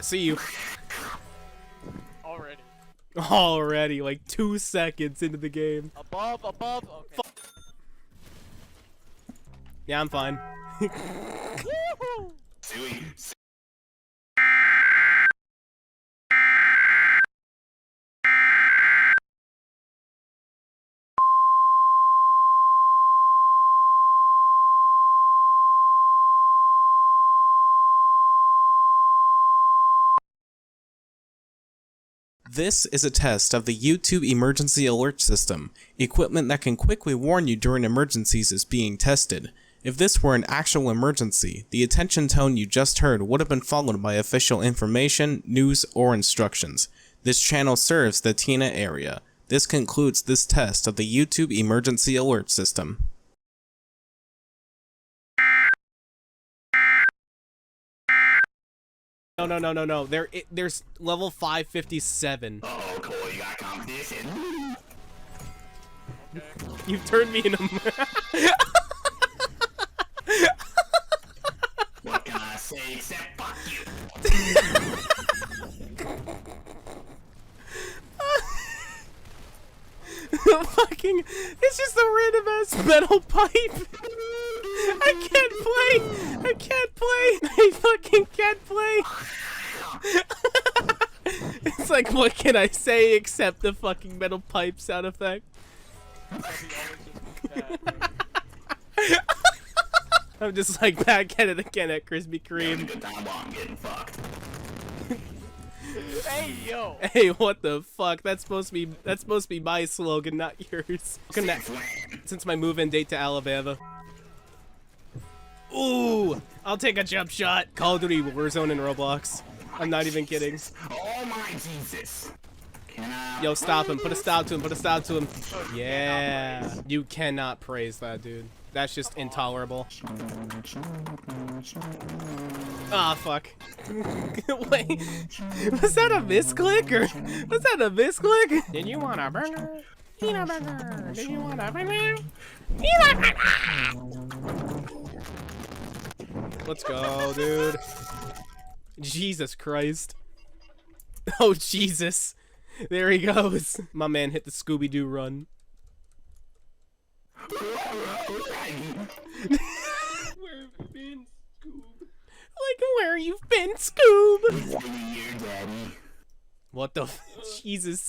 See you. Already, like 2 seconds into the game. Above, okay. Yeah, I'm fine. This is a test of the YouTube Emergency Alert System. Equipment that can quickly warn you during emergencies is being tested. If this were an actual emergency, the attention tone you just heard would have been followed by official information, news, or instructions. This channel serves the Tina area. This concludes this test of the YouTube Emergency Alert System. No. There's level 557. Oh, cool. You got competition. Okay. You've turned me into. What can I say except fuck you? Fucking, it's just a random ass metal pipe. I can't play. I fucking can't play. It's like, what can I say except the fucking metal pipe sound effect? I'm just like back at it again at Krispy Kreme. I'm getting fucked. Hey yo! Hey, what the fuck? That's supposed to be my slogan, not yours. Since my move-in date to Alabama. Ooh, I'll take a jump shot. Call of Duty Warzone and Roblox. I'm not even kidding. Oh my Jesus! Yo, stop him! Put a stop to him! Put a stop to him! Yeah, you cannot praise that, dude. That's just intolerable. Ah, fuck. Wait, was that a misclick or was that a misclick? Did you want a burger? Peanut burger. Did you want a burger? Peanut burger. Let's go, dude. Jesus Christ. Oh, Jesus. There he goes. My man hit the Scooby-Doo run. Where have you been, Scoob? Like, where you've been, Scoob? Daddy. What the Jesus.